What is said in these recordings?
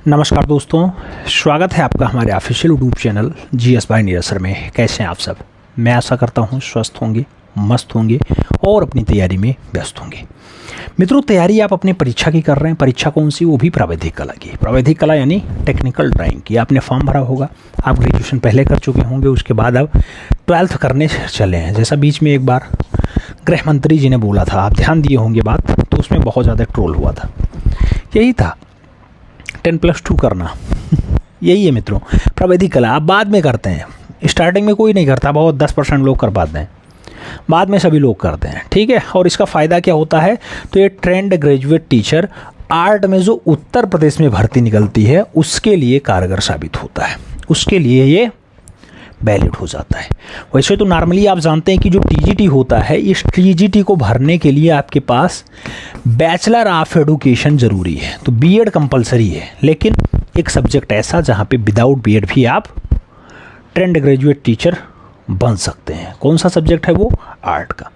नमस्कार दोस्तों, स्वागत है आपका हमारे official YouTube channel GS bye Neeraj sir में। कैसे हैं आप सब? मैं आशा करता हूं स्वस्थ होंगे, मस्त होंगे और अपनी तैयारी में व्यस्त होंगे। मित्रों, तैयारी आप अपनी परीक्षा की कर रहे हैं। परीक्षा कौन सी? वो भी प्रावैधिक कला की। प्रावैधिक कला यानी टेक्निकल ड्राइंग की। आपने फॉर्म भरा होगा, आप ग्रेजुएशन पहले कर चुके होंगे, उसके बाद आप 12th करने चले हैं। जैसा बीच में एक बार गृह मंत्री जी ने बोला था, आप ध्यान दिए होंगे बात, तो उसमें बहुत ज़्यादा ट्रोल हुआ था। यही था 10+2 करना। यही है मित्रों प्रावैधिक कला। आप बाद में करते हैं, स्टार्टिंग में कोई नहीं करता, बहुत 10% लोग कर पाते हैं, बाद में सभी लोग करते हैं। ठीक है। और इसका फ़ायदा क्या होता है? तो ये ट्रेंड ग्रेजुएट टीचर आर्ट में जो उत्तर प्रदेश में भर्ती निकलती है उसके लिए कारगर साबित होता है, उसके लिए ये वैलिड हो जाता है। वैसे तो नॉर्मली आप जानते हैं कि जो टीजीटी होता है, इस टीजीटी को भरने के लिए आपके पास बैचलर ऑफ एजुकेशन ज़रूरी है, तो बीएड कंपलसरी है। लेकिन एक सब्जेक्ट ऐसा जहाँ पे विदाउट बीएड भी आप ट्रेंड ग्रेजुएट टीचर बन सकते हैं। कौन सा सब्जेक्ट है वो? आर्ट का।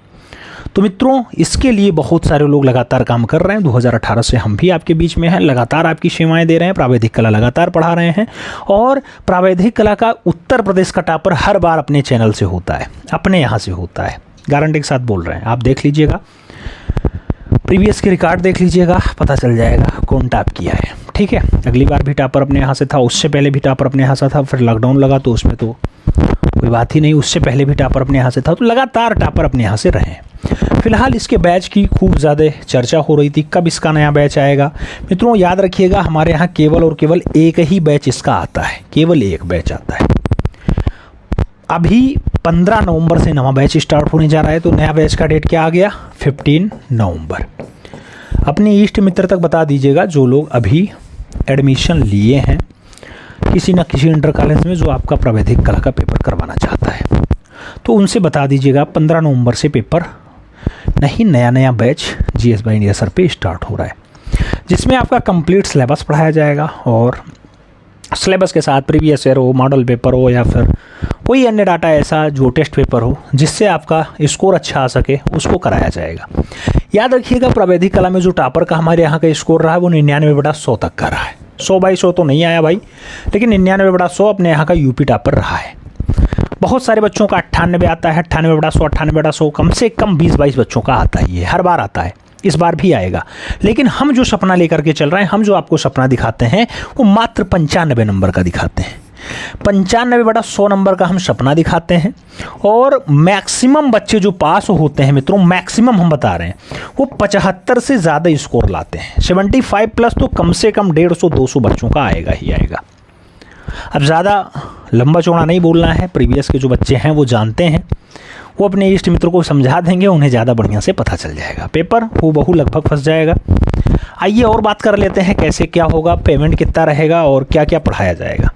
तो मित्रों, इसके लिए बहुत सारे लोग लगातार काम कर रहे हैं। 2018 से हम भी आपके बीच में हैं, लगातार आपकी सेवाएं दे रहे हैं, प्रावैधिक कला लगातार पढ़ा रहे हैं। और प्रावैधिक कला का उत्तर प्रदेश का टॉपर हर बार अपने चैनल से होता है, अपने यहाँ से होता है। गारंटी के साथ बोल रहे हैं, आप देख लीजिएगा, प्रीवियस के रिकॉर्ड देख लीजिएगा, पता चल जाएगा कौन टॉप किया है। ठीक है। अगली बार भी टॉपर अपने यहाँ से था, उससे पहले भी टॉपर अपने यहाँ से था, फिर लॉकडाउन लगा तो उसमें तो कोई बात ही नहीं, उससे पहले भी टॉपर अपने यहाँ से था। तो लगातार टॉपर अपने यहाँ से रहे। फिलहाल इसके बैच की खूब ज़्यादा चर्चा हो रही थी, कब इसका नया बैच आएगा। मित्रों याद रखिएगा, हमारे यहाँ केवल और केवल एक ही बैच इसका आता है, केवल एक बैच आता है। अभी 15 नवंबर से नवा बैच स्टार्ट होने जा रहा है। तो नया बैच का डेट क्या आ गया? 15 नवंबर। अपने इष्ट मित्र तक बता दीजिएगा जो लोग अभी एडमिशन लिए हैं किसी न किसी इंटर कॉलेज में, जो आपका प्रावैधिक कला का पेपर करवाना चाहता है, तो उनसे बता दीजिएगा 15 नवंबर से पेपर नहीं, नया batch GS bye Neeraj sir पे स्टार्ट हो रहा है, जिसमें आपका कंप्लीट सिलेबस पढ़ाया जाएगा। और सिलेबस के साथ प्रीवियस ईयर हो, मॉडल पेपर हो, या फिर कोई अन्य डाटा ऐसा जो टेस्ट पेपर हो जिससे आपका स्कोर अच्छा आ सके, उसको कराया जाएगा। याद रखिएगा, प्रावैधिक कला में जो टॉपर का हमारे यहाँ का स्कोर रहा है वो 99/100 तक का रहा है। 100/100 तो नहीं आया भाई, लेकिन 99/100 अपने यहाँ का यूपी टॉपर रहा है। बहुत सारे बच्चों का 98 आता है, 98/100, 98/100, कम से कम 20-22 बच्चों का आता ही है, हर बार आता है, इस बार भी आएगा। लेकिन हम जो सपना लेकर के चल रहे हैं, हम जो आपको सपना दिखाते हैं, वो मात्र 95 नंबर का दिखाते हैं। 95/100 नंबर का हम सपना दिखाते हैं। और मैक्सिमम बच्चे जो पास होते हैं मित्रों, मैक्सिमम हम बता रहे हैं, वो 75 से ज़्यादा स्कोर लाते हैं। 75+ तो कम से कम 150-200 बच्चों का आएगा ही आएगा। अब ज़्यादा लंबा चौड़ा नहीं बोलना है, प्रीवियस के जो बच्चे हैं वो जानते हैं, वो अपने इष्ट मित्रों को समझा देंगे, उन्हें ज़्यादा बढ़िया से पता चल जाएगा। पेपर हूबहू लगभग फंस जाएगा। आइए और बात कर लेते हैं कैसे क्या होगा, पेमेंट कितना रहेगा और क्या क्या पढ़ाया जाएगा।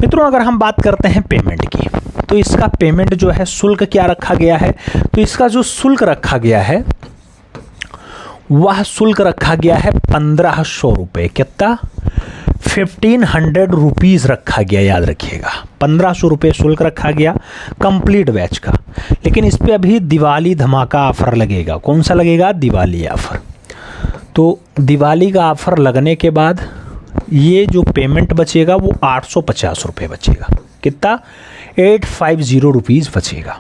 मित्रों अगर हम बात करते हैं पेमेंट की, तो इसका पेमेंट जो है, शुल्क क्या रखा गया है? तो इसका जो शुल्क रखा गया है वह शुल्क रखा गया है 1500 रुपये। कितना? 1500 रुपीज़ रखा गया, याद रखिएगा। 1500 रुपये शुल्क रखा गया कंप्लीट बैच का। लेकिन इस पर अभी दिवाली धमाका ऑफर लगेगा। कौन सा लगेगा? दिवाली ऑफर। तो दिवाली का ऑफर लगने के बाद ये जो पेमेंट बचेगा वो 850 रुपये बचेगा। कितना? 850 रुपीज़ बचेगा।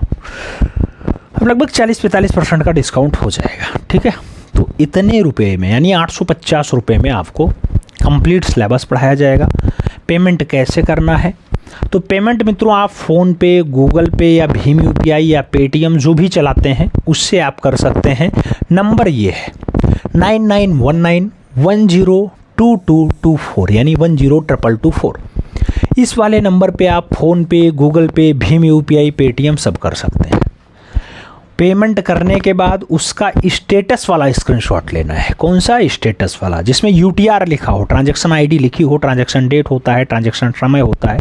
अब लगभग 40-45% का डिस्काउंट हो जाएगा। ठीक है। तो इतने रुपए में, यानी 850 रुपये में आपको कंप्लीट सिलेबस पढ़ाया जाएगा। पेमेंट कैसे करना है? तो पेमेंट मित्रों आप फ़ोन पे, गूगल पे या भीम यूपीआई या पेटीएम जो भी चलाते हैं उससे आप कर सकते हैं। नंबर ये है 9919102224, यानी 1022224। इस वाले नंबर पे आप फ़ोन पे, गूगल पे, भीम यूपीआई, पेटीएम सब कर सकते हैं। पेमेंट करने के बाद उसका स्टेटस वाला स्क्रीनशॉट लेना है। कौन सा? स्टेटस वाला, जिसमें यूटीआर लिखा हो, ट्रांजैक्शन आईडी लिखी हो, ट्रांजैक्शन डेट होता है, ट्रांजैक्शन समय होता है,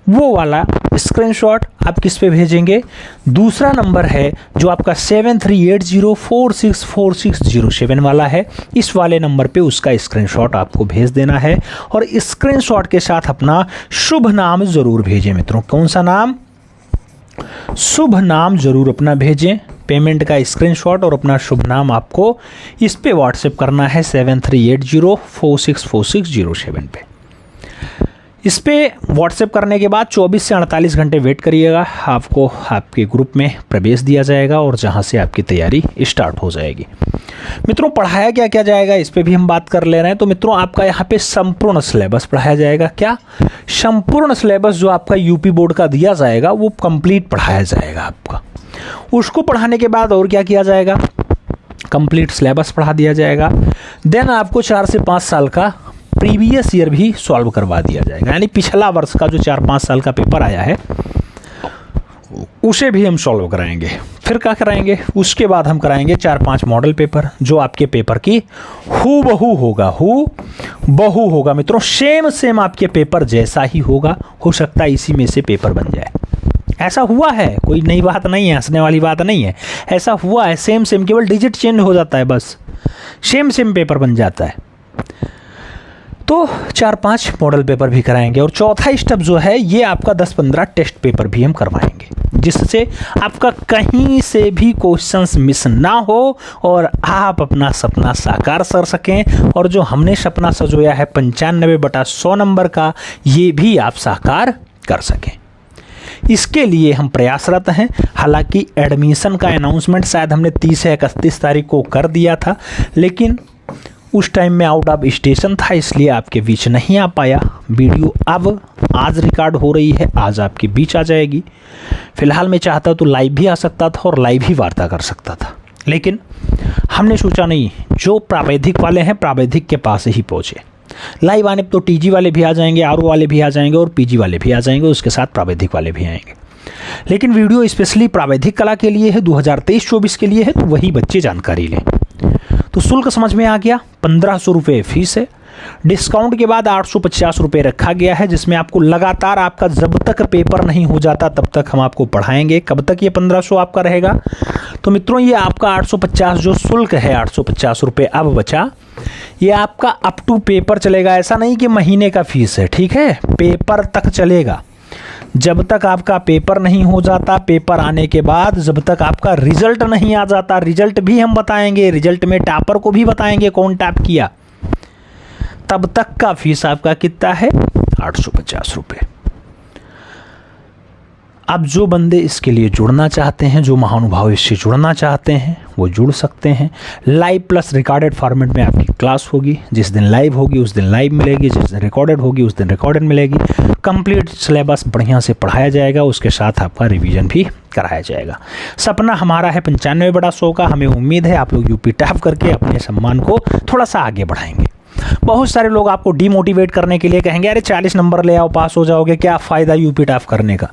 वो वाला स्क्रीनशॉट आप किस पे भेजेंगे? दूसरा नंबर है जो आपका 7380464607 वाला है, इस वाले नंबर पे उसका स्क्रीनशॉट आपको भेज देना है। और स्क्रीनशॉट के साथ अपना शुभ नाम ज़रूर भेजें मित्रों। कौन सा नाम? शुभ नाम जरूर अपना भेजें। पेमेंट का स्क्रीनशॉट और अपना शुभ नाम आपको इस पे व्हाट्सएप करना है 7380464607 पे। इस पे व्हाट्सएप करने के बाद 24 से 48 घंटे वेट करिएगा, आपको आपके ग्रुप में प्रवेश दिया जाएगा और जहां से आपकी तैयारी स्टार्ट हो जाएगी। मित्रों, पढ़ाया क्या क्या जाएगा इस पे भी हम बात कर ले रहे हैं। तो मित्रों, आपका यहाँ पे संपूर्ण सिलेबस पढ़ाया जाएगा। क्या संपूर्ण सिलेबस जो आपका यूपी बोर्ड का दिया जाएगा वो कंप्लीट पढ़ाया जाएगा आपका। उसको पढ़ाने के बाद और क्या किया जाएगा, कंप्लीट सिलेबस पढ़ा दिया जाएगा। देन आपको 4 से 5 साल का प्रीवियस ईयर भी सॉल्व करवा दिया जाएगा, यानी पिछला वर्ष का जो 4-5 साल का पेपर आया है उसे भी हम सॉल्व कराएंगे। फिर क्या कराएंगे, उसके बाद हम कराएंगे 4-5 मॉडल पेपर जो आपके पेपर की हूबहू होगा मित्रों, सेम आपके पेपर जैसा ही होगा। हो सकता है इसी में से पेपर बन जाए, ऐसा हुआ है, कोई नई बात नहीं है, हंसने वाली बात नहीं है, ऐसा हुआ है। सेम केवल डिजिट चेंज हो जाता है, बस सेम पेपर बन जाता है। तो 4-5 मॉडल पेपर भी कराएंगे और चौथा स्टेप जो है ये आपका 10-15 टेस्ट पेपर भी हम करवाएंगे, जिससे आपका कहीं से भी क्वेश्चंस मिस ना हो और आप अपना सपना साकार कर सकें। और जो हमने सपना सजोया है 95/100 नंबर का, ये भी आप साकार कर सकें। इसके लिए हम प्रयासरत हैं। हालांकि एडमिशन का अनाउंसमेंट शायद हमने 30 या 31 तारीख को कर दिया था, लेकिन उस टाइम में आउट ऑफ स्टेशन था, इसलिए आपके बीच नहीं आ पाया। वीडियो अब आज रिकॉर्ड हो रही है, आज आपके बीच आ जाएगी। फिलहाल मैं चाहता तो लाइव भी आ सकता था और लाइव ही वार्ता कर सकता था, लेकिन हमने सोचा नहीं, जो प्रावैधिक वाले हैं प्रावैधिक के पास ही पहुँचे। लाइव आने तो टीजी वाले भी आ जाएंगे, आरओ वाले भी आ जाएंगे और पीजी वाले भी आ जाएंगे, उसके साथ प्रावैधिक वाले भी आएंगे। लेकिन वीडियो स्पेशली प्रावैधिक कला के लिए है, 2023-24 के लिए है, तो वही बच्चे जानकारी लें। तो शुल्क समझ में आ गया, 1500 रुपये फीस है। डिस्काउंट के बाद 850 रुपये रखा गया है, जिसमें आपको लगातार आपका जब तक पेपर नहीं हो जाता तब तक हम आपको पढ़ाएंगे। कब तक ये 1500 आपका रहेगा, तो मित्रों ये आपका 850 जो शुल्क है, 850 रुपये अब बचा, ये आपका अप टू पेपर चलेगा। ऐसा नहीं कि महीने का फीस है, ठीक है, पेपर तक चलेगा। जब तक आपका पेपर नहीं हो जाता, पेपर आने के बाद जब तक आपका रिजल्ट नहीं आ जाता, रिजल्ट भी हम बताएंगे, रिजल्ट में टॉपर को भी बताएंगे कौन टॉप किया, तब तक का फीस आपका कितना है, 850 रुपये। अब जो बंदे इसके लिए जुड़ना चाहते हैं, जो महानुभाव इससे जुड़ना चाहते हैं, वो जुड़ सकते हैं। लाइव प्लस रिकॉर्डेड फॉर्मेट में आपकी क्लास होगी। जिस दिन लाइव होगी उस दिन लाइव मिलेगी, जिस दिन रिकॉर्डेड होगी उस दिन रिकॉर्डेड मिलेगी। कंप्लीट सिलेबस बढ़िया से पढ़ाया जाएगा, उसके साथ आपका रिवीजन भी कराया जाएगा। सपना हमारा है 95/100 का। हमें उम्मीद है आप लोग यूपी टॉप करके अपने सम्मान को थोड़ा सा आगे बढ़ाएंगे। बहुत सारे लोग आपको डीमोटिवेट करने के लिए कहेंगे, अरे 40 नंबर ले आओ, पास हो जाओगे, क्या फ़ायदा यूपी टॉप करने का।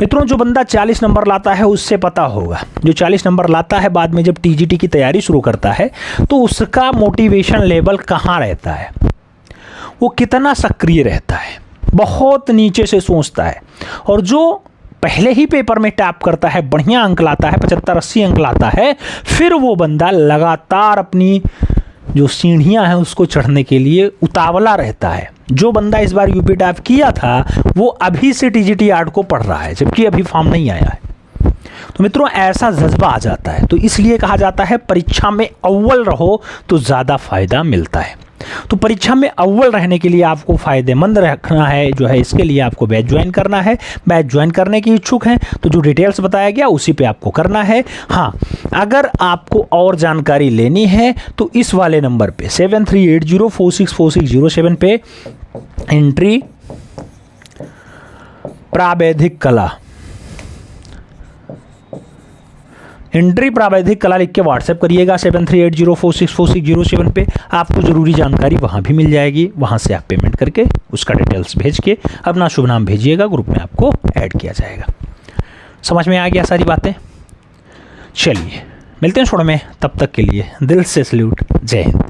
मित्रों, जो बंदा 40 नंबर लाता है उससे पता होगा, जो 40 नंबर लाता है बाद में जब टीजीटी की तैयारी शुरू करता है तो उसका मोटिवेशन लेवल कहाँ रहता है, वो कितना सक्रिय रहता है, बहुत नीचे से सोचता है। और जो पहले ही पेपर में टॉप करता है, बढ़िया अंक लाता है, 75-80 अंक लाता है, फिर वो बंदा लगातार अपनी जो सीढ़ियां हैं उसको चढ़ने के लिए उतावला रहता है। जो बंदा इस बार यूपी टॉप किया था वो अभी से टीजीटी 8 को पढ़ रहा है, जबकि अभी फॉर्म नहीं आया है। तो मित्रों, ऐसा जज्बा आ जाता है। तो इसलिए कहा जाता है परीक्षा में अव्वल रहो तो ज़्यादा फायदा मिलता है। तो परीक्षा में अव्वल रहने के लिए आपको फ़ायदेमंद रखना है, जो है इसके लिए आपको बैच ज्वाइन करना है। बैच ज्वाइन करने की इच्छुक हैं तो जो डिटेल्स बताया गया उसी पे आपको करना है। हाँ, अगर आपको और जानकारी लेनी है तो इस वाले नंबर पे 7380464607 पे एंट्री प्रावैधिक कला लिख के व्हाट्सएप करिएगा 7380464607 पे। आपको ज़रूरी जानकारी वहाँ भी मिल जाएगी, वहाँ से आप पेमेंट करके उसका डिटेल्स भेज के अपना शुभ नाम भेजिएगा, ग्रुप में आपको ऐड किया जाएगा। समझ में आ गया सारी बातें। चलिए मिलते हैं छोड़ में, तब तक के लिए दिल से सल्यूट, जय हिंद।